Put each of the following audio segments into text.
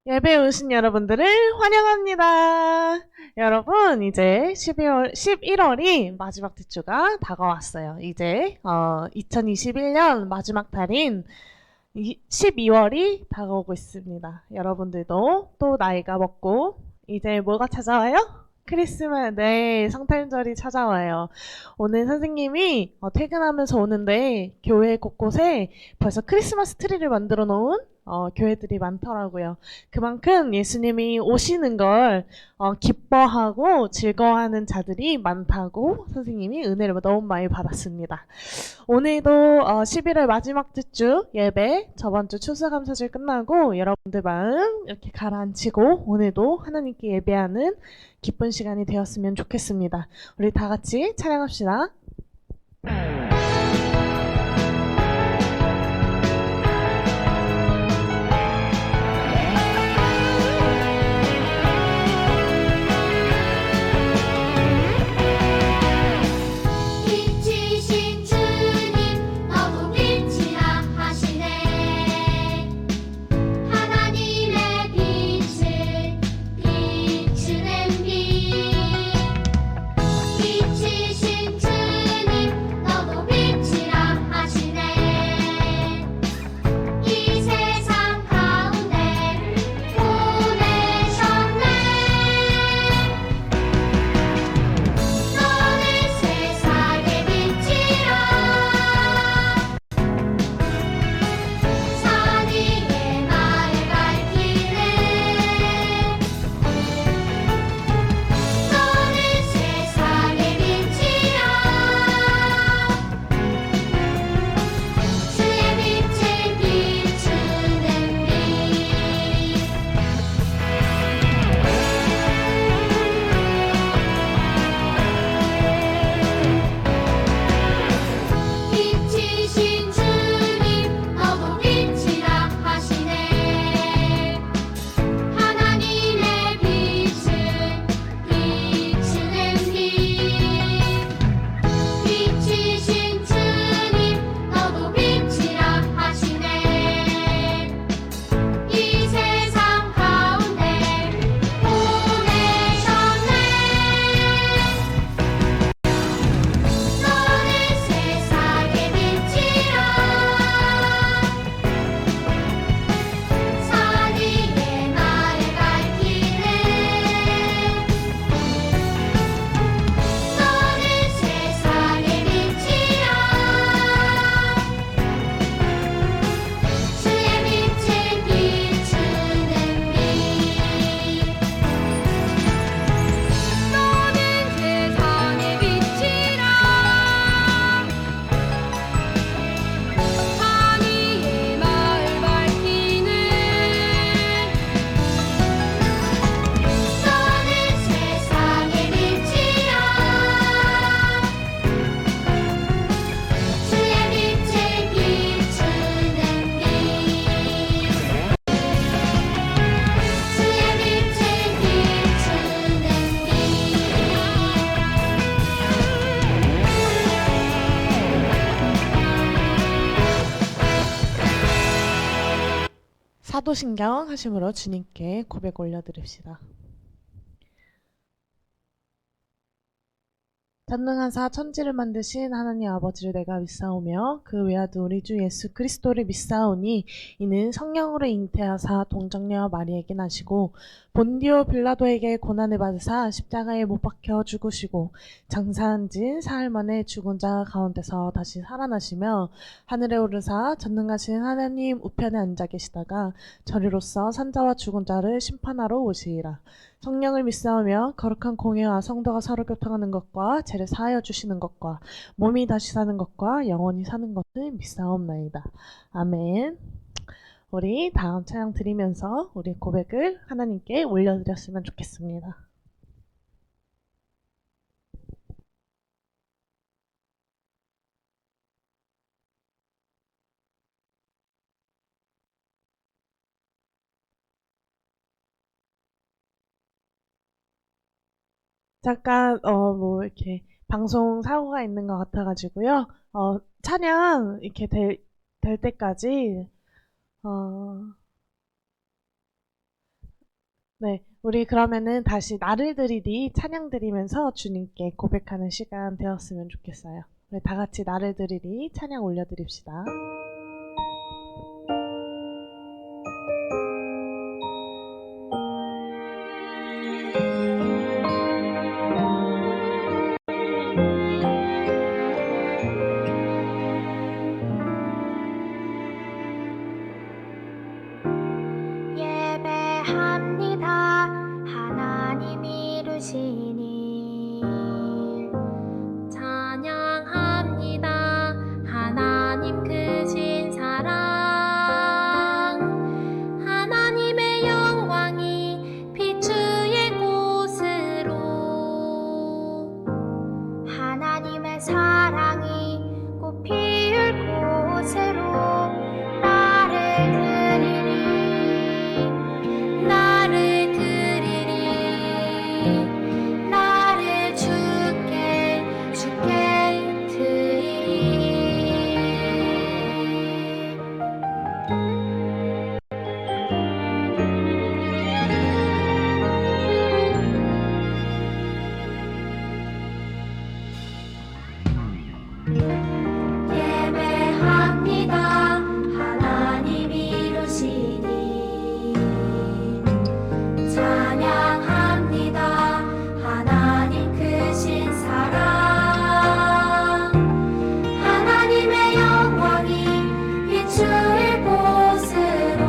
예배에 오신 여러분들을 환영합니다. 여러분, 이제 11월이 마지막 주가 다가왔어요. 이제 2021년 마지막 달인 12월이 다가오고 있습니다. 여러분들도 또 나이가 먹고 이제 뭐가 찾아와요? 크리스마스, 네, 성탄절이 찾아와요. 오늘 선생님이 퇴근하면서 오는데 교회 곳곳에 벌써 크리스마스 트리를 만들어 놓은 교회들이 많더라고요. 그만큼 예수님이 오시는 걸 기뻐하고 즐거워하는 자들이 많다고 선생님이 은혜를 너무 많이 받았습니다. 오늘도 11월 마지막 주 예배, 저번 주 추수감사절 끝나고 여러분들 마음 이렇게 가라앉히고 오늘도 하나님께 예배하는 기쁜 시간이 되었으면 좋겠습니다. 우리 다 같이 찬양합시다. 빛이신 주님 너도 빛이라 하시네. 하나님의 빛을 비추는 빛. 빛이신 주님 너도 빛이라 하시네. 이 세상 가운데 보내셨네. 너는 세상의 빛이라. 산 위의 말을 밝히네. 너는 세상의 빛이라. 주의 빛을 비추는 빛. 빛이신 주님 너도 빛이라 하시네. 하나님의 빛을 비추는 빛. 빛이신 주님 너도 빛이라 하시네. 이 세상 가운데 보내셨네. 너는 세상의 빛이라. 산 위의 말을 밝히네. 너는 세상의 빛이라. 주의 빛을 비추는 빛. 너는 세상의 빛이라. 산 위의 마을 밝히는. 너는 세상의 빛이라. 주의 빛을 비추는 빛. 주의 빛을 비추는 사도신경 하심으로 주님께 고백 올려드립시다. 전능하사 천지를 만드신 하나님 아버지를 내가 믿사오며 그 외아들 우리 주 예수 그리스도를 믿사오니 이는 성령으로 잉태하사 동정녀와 마리에게 나시고 본디오 빌라도에게 고난을 받으사 십자가에 못 박혀 죽으시고 장사한 지 사흘 만에 죽은 자 가운데서 다시 살아나시며 하늘에 오르사 전능하신 하나님 우편에 앉아 계시다가 저리로서 산자와 죽은 자를 심판하러 오시리라. 성령을 믿사오며 거룩한 공예와 성도가 서로 교통하는 것과 죄를 사하여 주시는 것과 몸이 다시 사는 것과 영원히 사는 것을 믿사옵나이다. 아멘. 우리 다음 찬양 드리면서 우리 고백을 하나님께 올려드렸으면 좋겠습니다. 잠깐 뭐 이렇게 방송 사고가 있는 것 같아가지고요. 찬양 이렇게 될 때까지 어, 네, 우리 그러면은 다시 나를 드리리 찬양 드리면서 주님께 고백하는 시간 되었으면 좋겠어요. 우리 다 같이 나를 드리리 찬양 올려드립시다. 예배합니다. 하나님 이루신 일 찬양합니다. 하나님 크신 사랑 하나님의 영광이 비추일 곳으로 하나님의 사랑이 꽃 피울 곳으로 나를 드리리 나를 드리리 나를 주께 드리리 예배합니다. 하나님 이루신 일 찬양합니다. 하나님 크신 사랑 하나님의 영광이 비추일 곳으로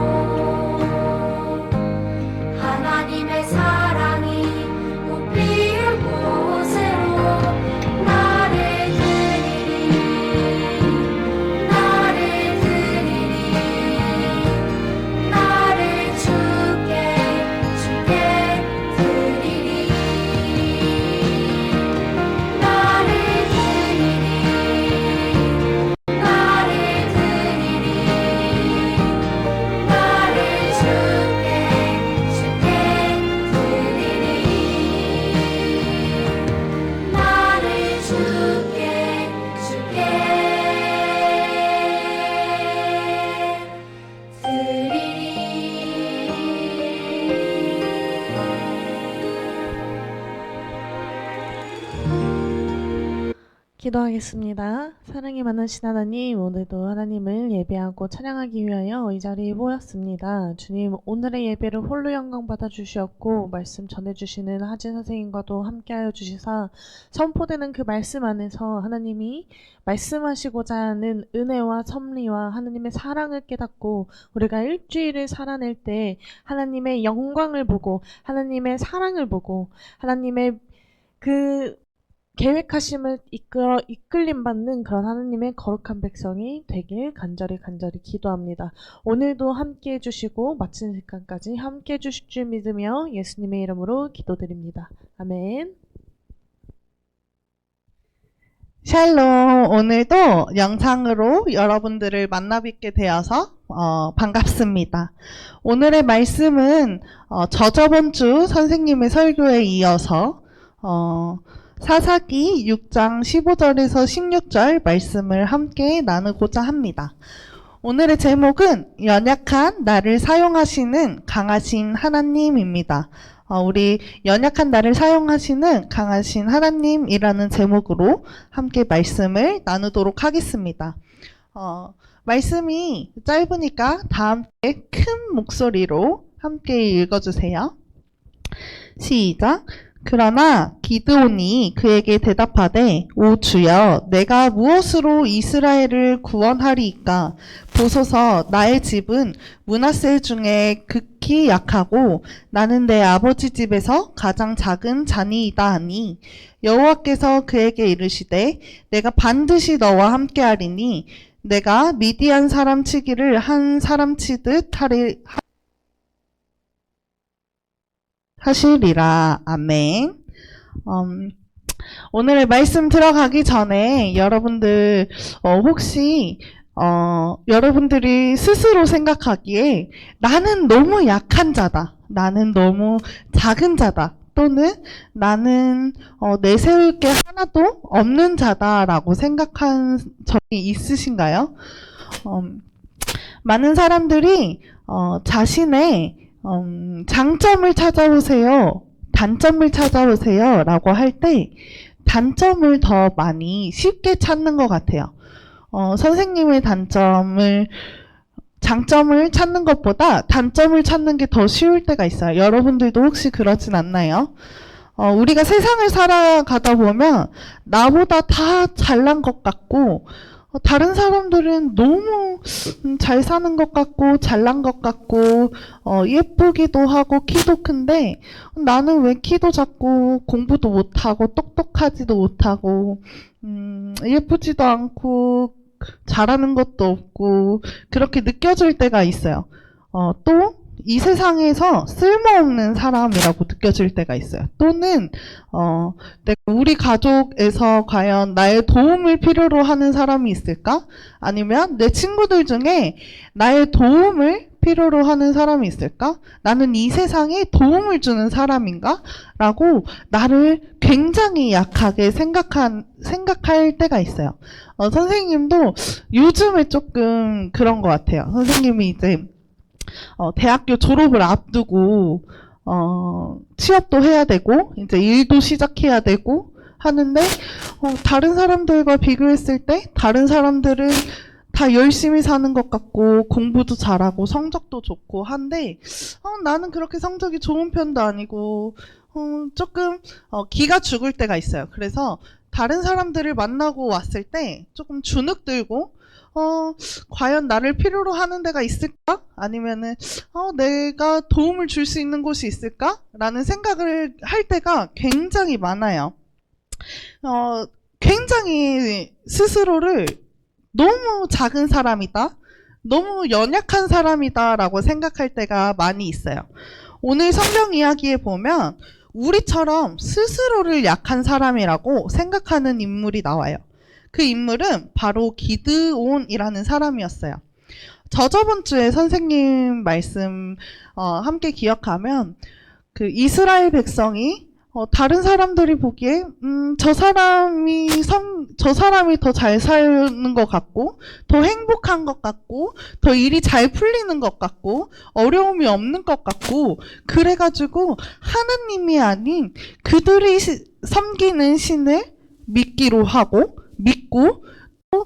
하나님의 사랑이 꽃 피울 곳으로 나를 드리리 나를 드리리 나를 주께 드리리 나를 드리리 나를 드리리 나를 주께 드리리 나를 기도하겠습니다. 사랑이 많으신 하나님, 오늘도 하나님을 예배하고 찬양하기 위하여 이 자리에 모였습니다. 주님, 오늘의 예배를 홀로 영광 받아 주시었고 말씀 전해주시는 하진 선생님과도 함께하여 주시사 선포되는 그 말씀 안에서 하나님이 말씀하시고자 하는 은혜와 섭리와 하나님의 사랑을 깨닫고 우리가 일주일을 살아낼 때 하나님의 영광을 보고 하나님의 사랑을 보고 하나님의 그 계획하심을 이끌림 받는 그런 하나님의 거룩한 백성이 되길 간절히 기도합니다. 오늘도 함께 해주시고 마치는 시간까지 함께 해주실 줄 믿으며 예수님의 이름으로 기도드립니다. 아멘. 샬롬, 오늘도 영상으로 여러분들을 만나 뵙게 되어서 반갑습니다. 오늘의 말씀은 저저번 주 선생님의 설교에 이어서 사사기 6장 15절에서 16절 말씀을 함께 나누고자 합니다. 오늘의 제목은 연약한 나를 사용하시는 강하신 하나님입니다. 우리 연약한 나를 사용하시는 강하신 하나님이라는 제목으로 함께 말씀을 나누도록 하겠습니다. 말씀이 짧으니까 다 함께 큰 목소리로 함께 읽어주세요. 시작! 그러나 기드온이 그에게 대답하되 오 주여 내가 무엇으로 이스라엘을 구원하리이까 보소서 나의 집은 므낫세 중에 극히 약하고 나는 내 아버지 집에서 가장 작은 자니이다 하니 여호와께서 그에게 이르시되 내가 반드시 너와 함께하리니 내가 미디안 사람 치기를 한 사람 치듯 하시리라. 아멘. 오늘의 말씀 들어가기 전에 여러분들 혹시 여러분들이 스스로 생각하기에 나는 너무 약한 자다, 나는 너무 작은 자다, 또는 나는 내세울 게 하나도 없는 자다라고 생각한 적이 있으신가요? 많은 사람들이 자신의 장점을 찾아오세요, 단점을 찾아오세요 라고 할 때 단점을 더 많이 쉽게 찾는 것 같아요. 선생님의 장점을 찾는 것보다 단점을 찾는 게 더 쉬울 때가 있어요. 여러분들도 혹시 그러진 않나요? 우리가 세상을 살아가다 보면 나보다 다 잘난 것 같고 다른 사람들은 너무 잘 사는 것 같고 잘난 것 같고 예쁘기도 하고 키도 큰데 나는 왜 키도 작고 공부도 못하고 똑똑하지도 못하고 예쁘지도 않고 잘하는 것도 없고 그렇게 느껴질 때가 있어요. 또 이 세상에서 쓸모없는 사람이라고 느껴질 때가 있어요. 또는 우리 가족에서 과연 나의 도움을 필요로 하는 사람이 있을까? 아니면 내 친구들 중에 나의 도움을 필요로 하는 사람이 있을까? 나는 이 세상에 도움을 주는 사람인가? 라고 나를 굉장히 약하게 생각할 때가 있어요. 선생님도 요즘에 조금 그런 것 같아요. 선생님이 이제 대학교 졸업을 앞두고 취업도 해야 되고 이제 일도 시작해야 되고 하는데 다른 사람들과 비교했을 때 다른 사람들은 다 열심히 사는 것 같고 공부도 잘하고 성적도 좋고 한데 나는 그렇게 성적이 좋은 편도 아니고 조금 기가 죽을 때가 있어요. 그래서 다른 사람들을 만나고 왔을 때 조금 주눅 들고 과연 나를 필요로 하는 데가 있을까? 아니면은 내가 도움을 줄 수 있는 곳이 있을까? 라는 생각을 할 때가 굉장히 많아요. 굉장히 스스로를 너무 작은 사람이다, 너무 연약한 사람이다 라고 생각할 때가 많이 있어요. 오늘 성경 이야기에 보면 우리처럼 스스로를 약한 사람이라고 생각하는 인물이 나와요. 그 인물은 바로 기드온이라는 사람이었어요. 저번 주에 선생님 말씀 함께 기억하면 그 이스라엘 백성이 다른 사람들이 보기에 저 사람이 더 잘 사는 것 같고 더 행복한 것 같고 더 일이 잘 풀리는 것 같고 어려움이 없는 것 같고 그래가지고 하나님이 아닌 그들이 섬기는 신을 믿고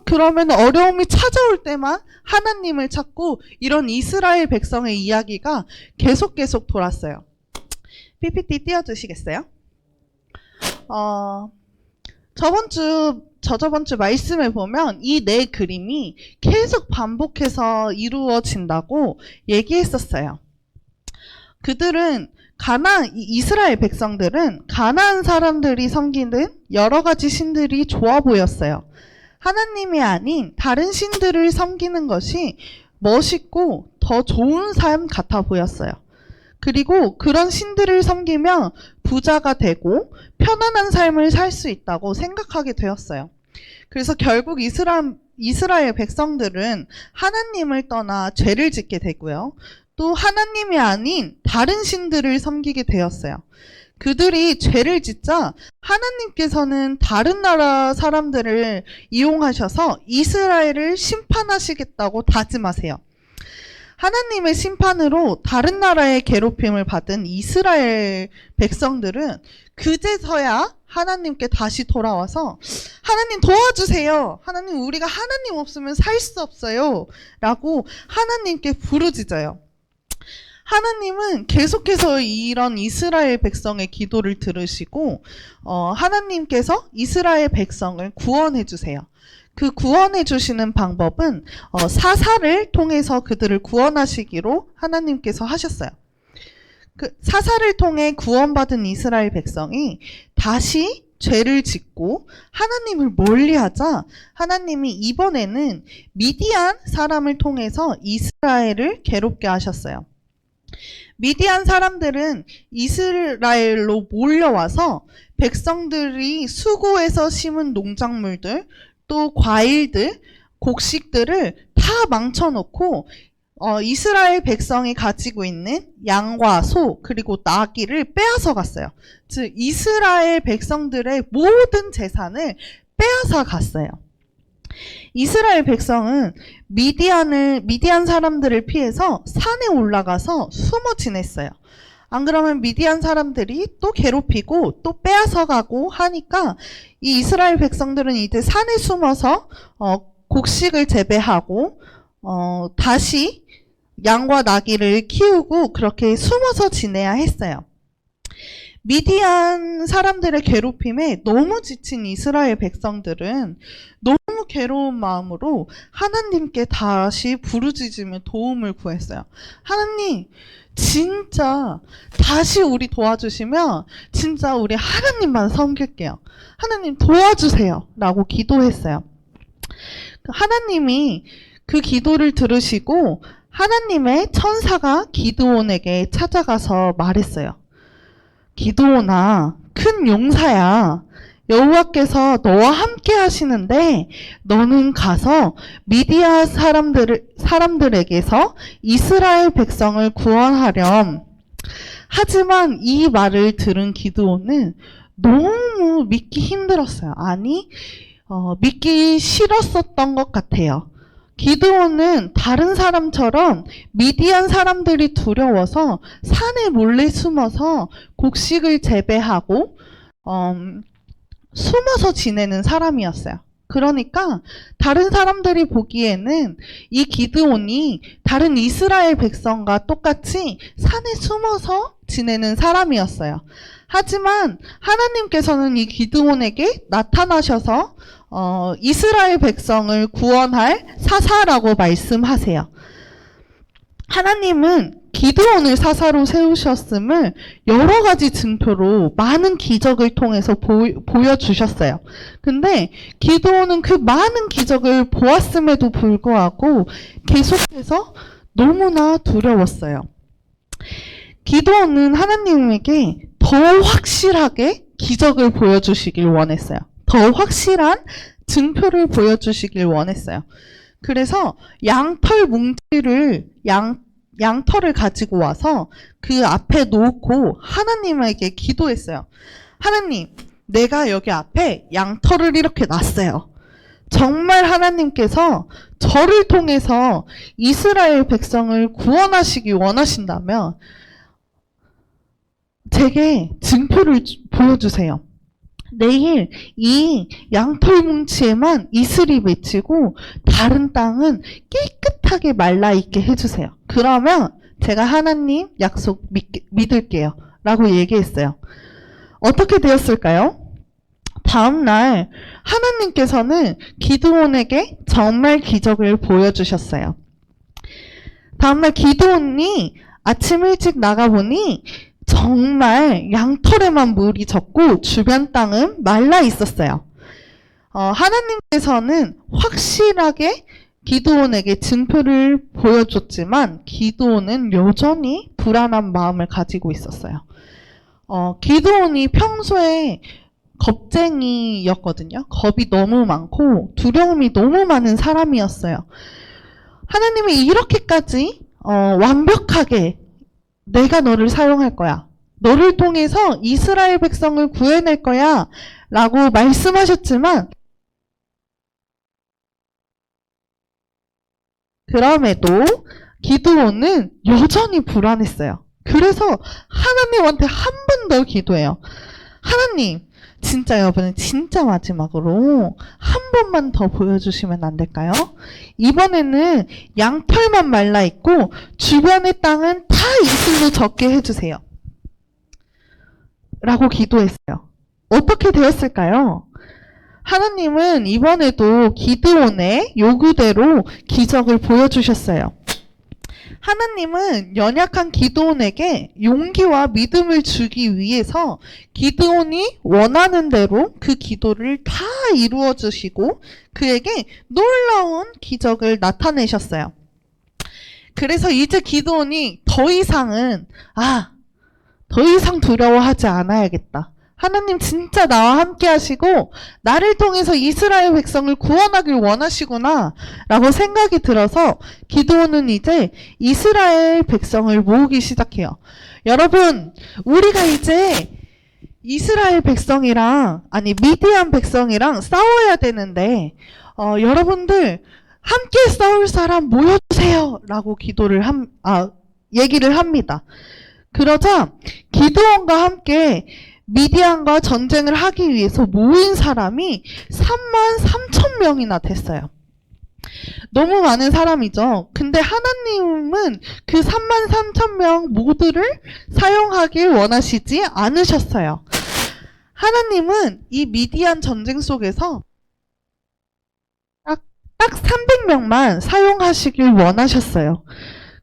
그러면 어려움이 찾아올 때만 하나님을 찾고 이런 이스라엘 백성의 이야기가 계속 돌았어요. PPT 띄워주시겠어요? 저번 주 말씀을 보면 이 네 그림이 계속 반복해서 이루어진다고 얘기했었어요. 이스라엘 백성들은 가나안 사람들이 섬기는 여러 가지 신들이 좋아 보였어요. 하나님이 아닌 다른 신들을 섬기는 것이 멋있고 더 좋은 삶 같아 보였어요. 그리고 그런 신들을 섬기면 부자가 되고 편안한 삶을 살 수 있다고 생각하게 되었어요. 그래서 결국 이스라엘 백성들은 하나님을 떠나 죄를 짓게 되고요. 또 하나님이 아닌 다른 신들을 섬기게 되었어요. 그들이 죄를 짓자 하나님께서는 다른 나라 사람들을 이용하셔서 이스라엘을 심판하시겠다고 다짐하세요. 하나님의 심판으로 다른 나라의 괴롭힘을 받은 이스라엘 백성들은 그제서야 하나님께 다시 돌아와서 하나님 도와주세요. 하나님, 우리가 하나님 없으면 살 수 없어요. 라고 하나님께 부르짖어요. 하나님은 계속해서 이런 이스라엘 백성의 기도를 들으시고 하나님께서 이스라엘 백성을 구원해 주세요. 그 구원해 주시는 방법은 사사를 통해서 그들을 구원하시기로 하나님께서 하셨어요. 그 사사를 통해 구원받은 이스라엘 백성이 다시 죄를 짓고 하나님을 멀리하자 하나님이 이번에는 미디안 사람을 통해서 이스라엘을 괴롭게 하셨어요. 미디안 사람들은 이스라엘로 몰려와서 백성들이 수고해서 심은 농작물들, 또 과일들, 곡식들을 다 망쳐놓고 이스라엘 백성이 가지고 있는 양과 소 그리고 나귀를 빼앗아 갔어요. 즉 이스라엘 백성들의 모든 재산을 빼앗아 갔어요. 이스라엘 백성은 미디안 사람들을 피해서 산에 올라가서 숨어 지냈어요. 안 그러면 미디안 사람들이 또 괴롭히고 또 빼앗아 가고 하니까 이 이스라엘 백성들은 이제 산에 숨어서 곡식을 재배하고 다시 양과 나귀를 키우고 그렇게 숨어서 지내야 했어요. 미디안 사람들의 괴롭힘에 너무 지친 이스라엘 백성들은 너무 괴로운 마음으로 하나님께 다시 부르짖으며 도움을 구했어요. 하나님, 진짜 다시 우리 도와주시면 진짜 우리 하나님만 섬길게요. 하나님 도와주세요. 라고 기도했어요. 하나님이 그 기도를 들으시고 하나님의 천사가 기드온에게 찾아가서 말했어요. 기드온아, 큰 용사야. 여호와께서 너와 함께 하시는데 너는 가서 미디안 사람들에게서 이스라엘 백성을 구원하렴. 하지만 이 말을 들은 기드온은 너무 믿기 힘들었어요. 아니, 믿기 싫었었던 것 같아요. 기드온은 다른 사람처럼 미디안 사람들이 두려워서 산에 몰래 숨어서 곡식을 재배하고 숨어서 지내는 사람이었어요. 그러니까 다른 사람들이 보기에는 이 기드온이 다른 이스라엘 백성과 똑같이 산에 숨어서 지내는 사람이었어요. 하지만 하나님께서는 이 기드온에게 나타나셔서 이스라엘 백성을 구원할 사사라고 말씀하세요. 하나님은 기드온을 사사로 세우셨음을 여러 가지 증표로 많은 기적을 통해서 보여주셨어요. 근데 기드온은 그 많은 기적을 보았음에도 불구하고 계속해서 너무나 두려웠어요. 기드온은 하나님에게 더 확실하게 기적을 보여주시길 원했어요. 더 확실한 증표를 보여주시길 원했어요. 그래서 양털 뭉치를 양털을 가지고 와서 그 앞에 놓고 하나님에게 기도했어요. 하나님, 내가 여기 앞에 양털을 이렇게 놨어요. 정말 하나님께서 저를 통해서 이스라엘 백성을 구원하시기 원하신다면 제게 증표를 보여주세요. 내일 이 양털 뭉치에만 이슬이 맺히고 다른 땅은 깨끗하게 말라있게 해주세요. 그러면 제가 하나님 약속 믿을게요. 라고 얘기했어요. 어떻게 되었을까요? 다음날 하나님께서는 기드온에게 정말 기적을 보여주셨어요. 다음날 기드온이 아침 일찍 나가보니 정말 양털에만 물이 젖고 주변 땅은 말라 있었어요. 하나님께서는 확실하게 기드온에게 증표를 보여줬지만 기드온은 여전히 불안한 마음을 가지고 있었어요. 기드온이 평소에 겁쟁이였거든요. 겁이 너무 많고 두려움이 너무 많은 사람이었어요. 하나님이 이렇게까지 완벽하게 내가 너를 사용할 거야. 너를 통해서 이스라엘 백성을 구해낼 거야. 라고 말씀하셨지만 그럼에도 기드온은 여전히 불안했어요. 그래서 하나님한테 한 번 더 기도해요. 하나님, 진짜 여러분, 진짜 마지막으로 한 번만 더 보여주시면 안 될까요? 이번에는 양털만 말라있고 주변의 땅은 다 이슬로 젖게 해주세요. 라고 기도했어요. 어떻게 되었을까요? 하나님은 이번에도 기드온의 요구대로 기적을 보여주셨어요. 하나님은 연약한 기드온에게 용기와 믿음을 주기 위해서 기드온이 원하는 대로 그 기도를 다 이루어 주시고 그에게 놀라운 기적을 나타내셨어요. 그래서 이제 기드온이 더 이상 두려워하지 않아야겠다. 하나님 진짜 나와 함께 하시고 나를 통해서 이스라엘 백성을 구원하길 원하시구나 라고 생각이 들어서 기드온은 이제 이스라엘 백성을 모으기 시작해요. 여러분, 우리가 이제 이스라엘 백성이랑 미디안 백성이랑 싸워야 되는데 여러분들 함께 싸울 사람 모여주세요 라고 얘기를 합니다. 그러자 기드온과 함께 미디안과 전쟁을 하기 위해서 모인 사람이 33,000명이나 됐어요. 너무 많은 사람이죠. 근데 하나님은 그 33,000명 모두를 사용하길 원하시지 않으셨어요. 하나님은 이 미디안 전쟁 속에서 딱 300명만 사용하시길 원하셨어요.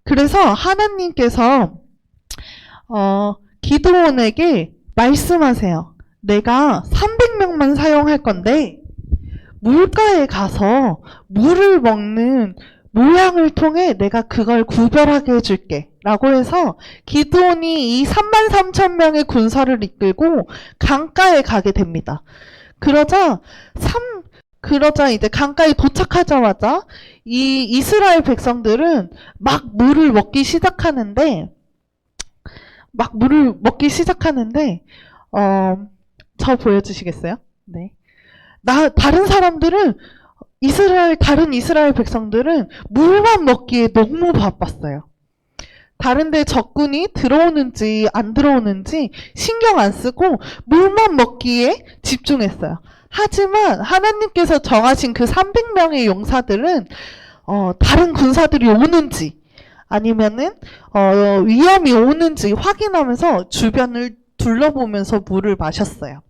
그래서 하나님께서 기드온에게 말씀하세요. 내가 300명만 사용할 건데 물가에 가서 물을 먹는 모양을 통해 내가 그걸 구별하게 해줄게 라고 해서 기드온이 이 33,000명의 군사를 이끌고 강가에 가게 됩니다. 그러자 이제 강가에 도착하자마자 이 이스라엘 백성들은 막 물을 먹기 시작하는데 저 보여주시겠어요? 네. 다른 사람들은 다른 이스라엘 백성들은 물만 먹기에 너무 바빴어요. 다른데 적군이 들어오는지 안 들어오는지 신경 안 쓰고 물만 먹기에 집중했어요. 하지만 하나님께서 정하신 그 300명의 용사들은 다른 군사들이 오는지 아니면은 위험이 오는지 확인하면서 주변을 둘러보면서 물을 마셨어요.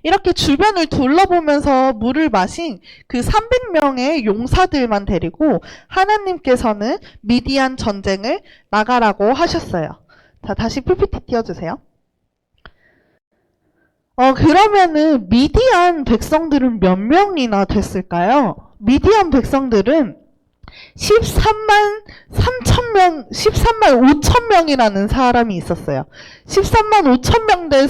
이렇게 주변을 둘러보면서 물을 마신 그 300명의 용사들만 데리고 하나님께서는 미디안 전쟁을 나가라고 하셨어요. 자, 다시 PPT 띄워주세요. 그러면은 미디안 백성들은 몇 명이나 됐을까요? 미디안 백성들은 13만 5천 명이라는 사람이 있었어요. 13만 5천 명 된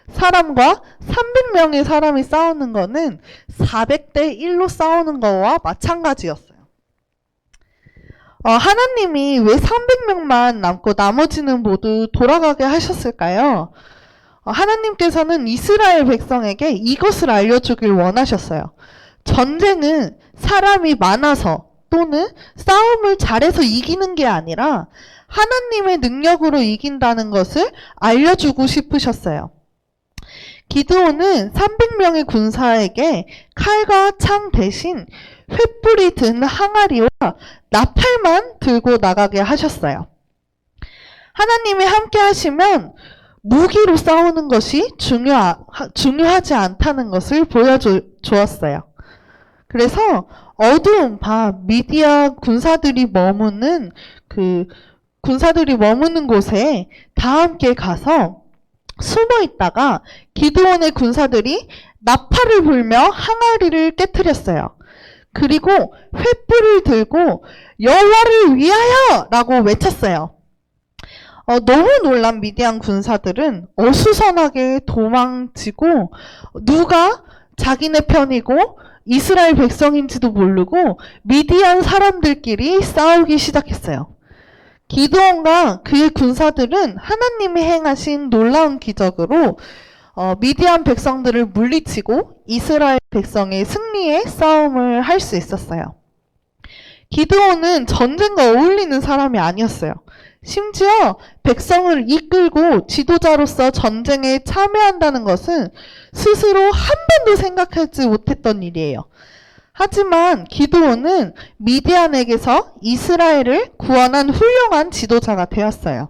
사람과 300명의 사람이 싸우는 거는 400대 1로 싸우는 거와 마찬가지였어요. 하나님이 왜 300명만 남고 나머지는 모두 돌아가게 하셨을까요? 하나님께서는 이스라엘 백성에게 이것을 알려주길 원하셨어요. 전쟁은 사람이 많아서 또는 싸움을 잘해서 이기는 게 아니라 하나님의 능력으로 이긴다는 것을 알려주고 싶으셨어요. 기드온은 300명의 군사에게 칼과 창 대신 횃불이 든 항아리와 나팔만 들고 나가게 하셨어요. 하나님이 함께 하시면 무기로 싸우는 것이 중요하지 않다는 것을 보여주었어요. 그래서 어두운 밤 미디안 군사들이 머무는 곳에 다 함께 가서 숨어 있다가 기드온의 군사들이 나팔을 불며 항아리를 깨트렸어요. 그리고 횃불을 들고 여호와를 위하여! 라고 외쳤어요. 너무 놀란 미디안 군사들은 어수선하게 도망치고 누가 자기네 편이고 이스라엘 백성인지도 모르고 미디안 사람들끼리 싸우기 시작했어요. 기드온과 그의 군사들은 하나님이 행하신 놀라운 기적으로 미디안 백성들을 물리치고 이스라엘 백성의 승리의 싸움을 할 수 있었어요. 기드온은 전쟁과 어울리는 사람이 아니었어요. 심지어 백성을 이끌고 지도자로서 전쟁에 참여한다는 것은 스스로 한 번도 생각하지 못했던 일이에요. 하지만 기드온은 미디안에게서 이스라엘을 구원한 훌륭한 지도자가 되었어요.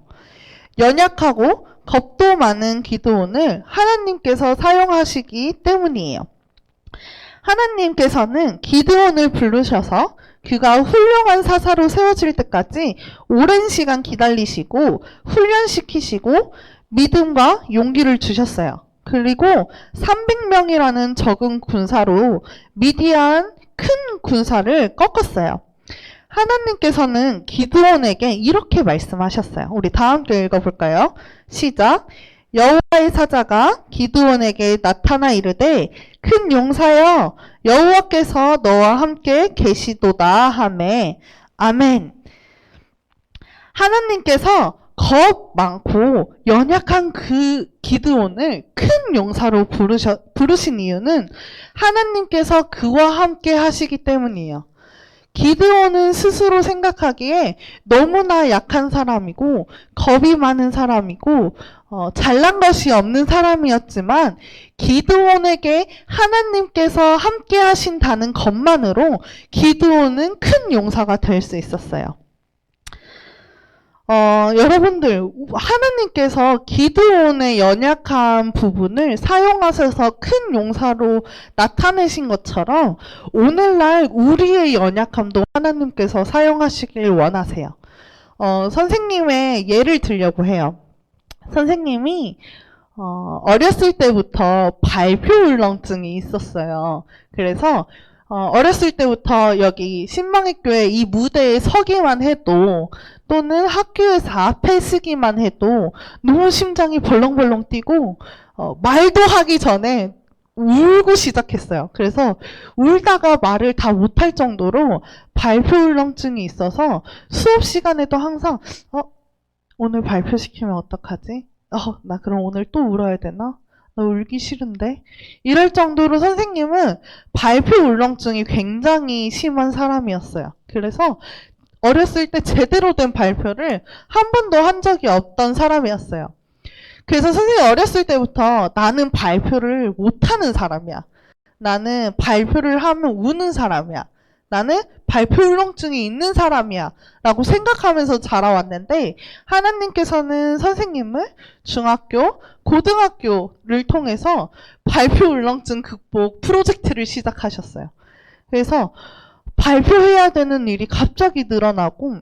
연약하고 겁도 많은 기드온을 하나님께서 사용하시기 때문이에요. 하나님께서는 기드온을 부르셔서 그가 훌륭한 사사로 세워질 때까지 오랜 시간 기다리시고 훈련시키시고 믿음과 용기를 주셨어요. 그리고 300명이라는 적은 군사로 미디안 큰 군사를 꺾었어요. 하나님께서는 기드온에게 이렇게 말씀하셨어요. 우리 다 함께 읽어볼까요? 시작. 여호와의 사자가 기드온에게 나타나 이르되 큰 용사여 여호와께서 너와 함께 계시도다 하매 아멘. 하나님께서 겁 많고 연약한 그 기드온을 큰 용사로 부르신 이유는 하나님께서 그와 함께 하시기 때문이에요. 기드온은 스스로 생각하기에 너무나 약한 사람이고 겁이 많은 사람이고 잘난 것이 없는 사람이었지만 기드온에게 하나님께서 함께 하신다는 것만으로 기드온은 큰 용사가 될 수 있었어요. 여러분들, 하나님께서 기드온의 연약한 부분을 사용하셔서 큰 용사로 나타내신 것처럼 오늘날 우리의 연약함도 하나님께서 사용하시길 원하세요. 선생님의 예를 들려고 해요. 선생님이 어렸을 때부터 발표 울렁증이 있었어요. 그래서 어렸을 때부터 여기 신망의 교회 이 무대에 서기만 해도 또는 학교에서 앞에 서기만 해도 너무 심장이 벌렁벌렁 뛰고 말도 하기 전에 울고 시작했어요. 그래서 울다가 말을 다 못할 정도로 발표 울렁증이 있어서 수업 시간에도 항상 오늘 발표시키면 어떡하지? 나 그럼 오늘 또 울어야 되나? 나 울기 싫은데? 이럴 정도로 선생님은 발표 울렁증이 굉장히 심한 사람이었어요. 그래서 어렸을 때 제대로 된 발표를 한 번도 한 적이 없던 사람이었어요. 그래서 선생님이 어렸을 때부터 나는 발표를 못하는 사람이야. 나는 발표를 하면 우는 사람이야. 나는 발표 울렁증이 있는 사람이야. 라고 생각하면서 자라왔는데 하나님께서는 선생님을 중학교, 고등학교를 통해서 발표 울렁증 극복 프로젝트를 시작하셨어요. 그래서 발표해야 되는 일이 갑자기 늘어나고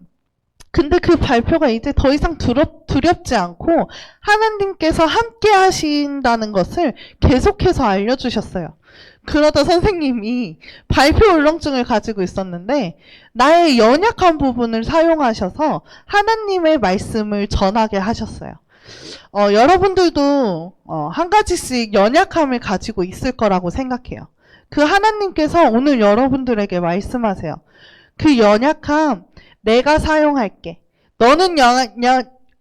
근데 그 발표가 이제 더 이상 두렵지 않고 하나님께서 함께 하신다는 것을 계속해서 알려주셨어요. 그러다 선생님이 발표 울렁증을 가지고 있었는데 나의 연약한 부분을 사용하셔서 하나님의 말씀을 전하게 하셨어요. 여러분들도 한 가지씩 연약함을 가지고 있을 거라고 생각해요. 그 하나님께서 오늘 여러분들에게 말씀하세요. 그 연약함 내가 사용할게.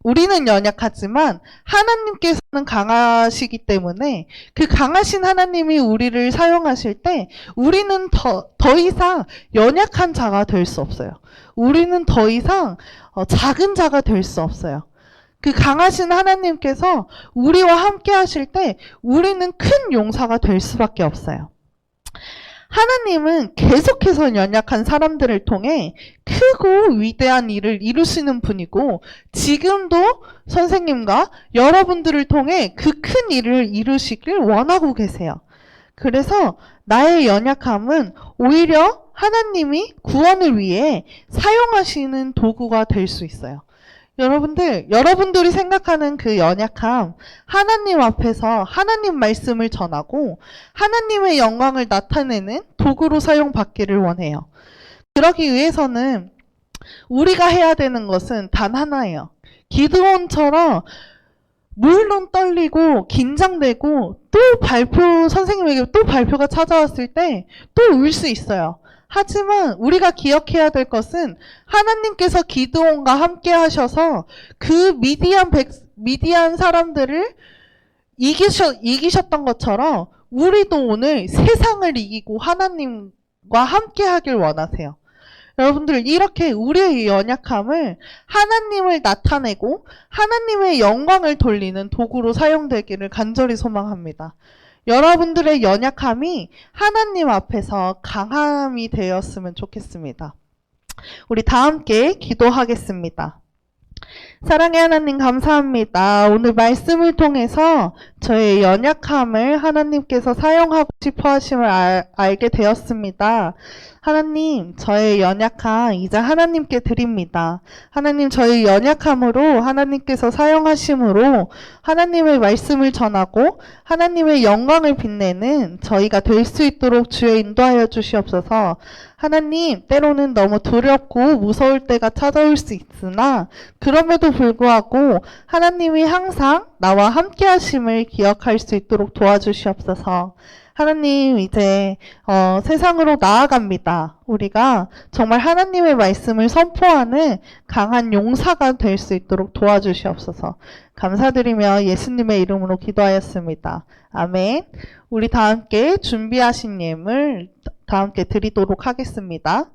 우리는 연약하지만 하나님께서는 강하시기 때문에 그 강하신 하나님이 우리를 사용하실 때 우리는 더 이상 연약한 자가 될 수 없어요. 우리는 더 이상 작은 자가 될 수 없어요. 그 강하신 하나님께서 우리와 함께 하실 때 우리는 큰 용사가 될 수밖에 없어요. 하나님은 계속해서 연약한 사람들을 통해 크고 위대한 일을 이루시는 분이고 지금도 선생님과 여러분들을 통해 그 큰 일을 이루시길 원하고 계세요. 그래서 나의 연약함은 오히려 하나님이 구원을 위해 사용하시는 도구가 될 수 있어요. 여러분들이 생각하는 그 연약함, 하나님 앞에서 하나님 말씀을 전하고 하나님의 영광을 나타내는 도구로 사용받기를 원해요. 그러기 위해서는 우리가 해야 되는 것은 단 하나예요. 기드온처럼 물론 떨리고 긴장되고 또 선생님에게 또 발표가 찾아왔을 때 또 울 수 있어요. 하지만 우리가 기억해야 될 것은 하나님께서 기드온과 함께 하셔서 그 미디안 사람들을 이기셨던 것처럼 우리도 오늘 세상을 이기고 하나님과 함께 하길 원하세요. 여러분들 이렇게 우리의 연약함을 하나님을 나타내고 하나님의 영광을 돌리는 도구로 사용되기를 간절히 소망합니다. 여러분들의 연약함이 하나님 앞에서 강함이 되었으면 좋겠습니다. 우리 다 함께 기도하겠습니다. 사랑의 하나님 감사합니다. 오늘 말씀을 통해서 저의 연약함을 하나님께서 사용하고 싶어 하심을 알게 되었습니다. 하나님, 저의 연약함 이제 하나님께 드립니다. 하나님, 저의 연약함으로 하나님께서 사용하심으로 하나님의 말씀을 전하고 하나님의 영광을 빛내는 저희가 될 수 있도록 주여 인도하여 주시옵소서. 하나님, 때로는 너무 두렵고 무서울 때가 찾아올 수 있으나 그럼에도 불구하고 하나님이 항상 나와 함께 하심을 기억할 수 있도록 도와주시옵소서. 하나님 이제 세상으로 나아갑니다. 우리가 정말 하나님의 말씀을 선포하는 강한 용사가 될 수 있도록 도와주시옵소서. 감사드리며 예수님의 이름으로 기도하였습니다. 아멘. 우리 다 함께 준비하신 예물 다 함께 드리도록 하겠습니다.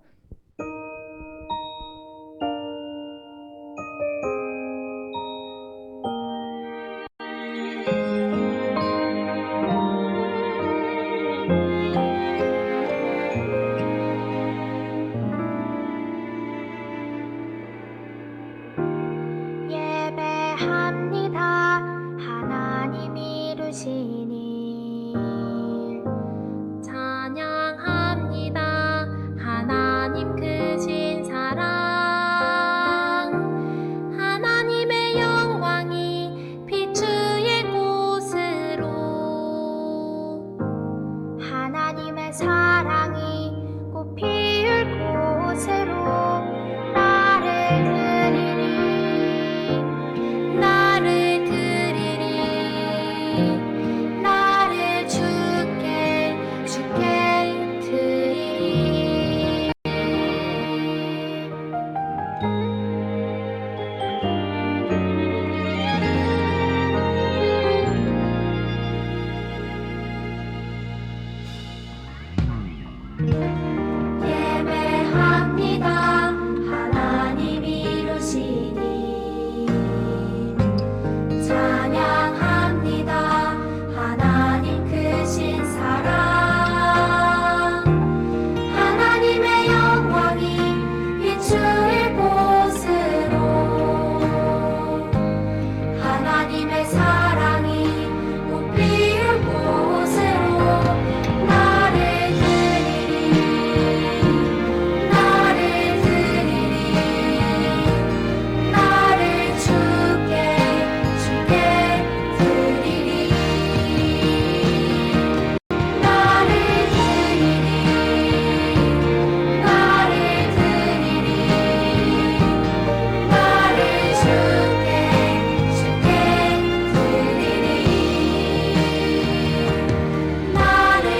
예배합니다. 하나님 이루신 일 찬양합니다. 하나님 크신 사랑 하나님의 영광이 비추일 곳으로 하나님의 사랑이 꽃 피울 곳으로 나를 드리리 나를 드리리 나를 주께 드리리 예배합니다. 하나님 이루신 일 찬양합니다. 하나님 크신 사랑 하나님의 영광이 비추일 곳으로 하나님의 사랑이 꽃 피울 곳으로 나를 드리리 나를 드리리 나를 주께 드리리 나를 드리리 나를 드리리 나를 주께 드리리 나를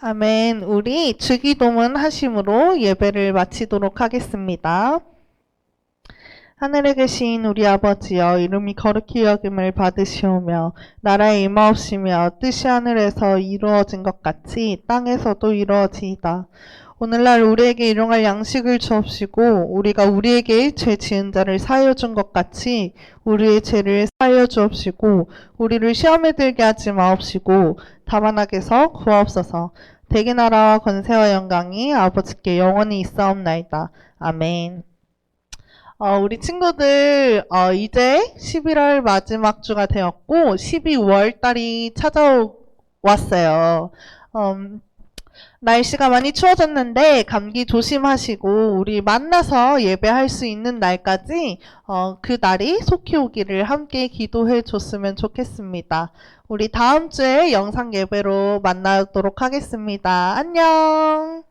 아멘. 우리 주기도문 하심으로 예배를 마치도록 하겠습니다. 하늘에 계신 우리 아버지여, 이름이 거룩히 여김을 받으시오며 나라의 임하옵시며 뜻이 하늘에서 이루어진 것 같이 땅에서도 이루어지이다. 오늘날 우리에게 일용할 양식을 주옵시고 우리가 우리에게 죄 지은 자를 사하여 준 것 같이 우리의 죄를 사하여 주옵시고 우리를 시험에 들게 하지 마옵시고 다만 악에서 구하옵소서. 대개 나라와 권세와 영광이 아버지께 영원히 있사옵나이다. 아멘. 우리 친구들 이제 11월 마지막 주가 되었고 12월 달이 찾아왔어요. 날씨가 많이 추워졌는데 감기 조심하시고 우리 만나서 예배할 수 있는 날까지 그 날이 속히 오기를 함께 기도해 줬으면 좋겠습니다. 우리 다음 주에 영상 예배로 만나도록 하겠습니다. 안녕.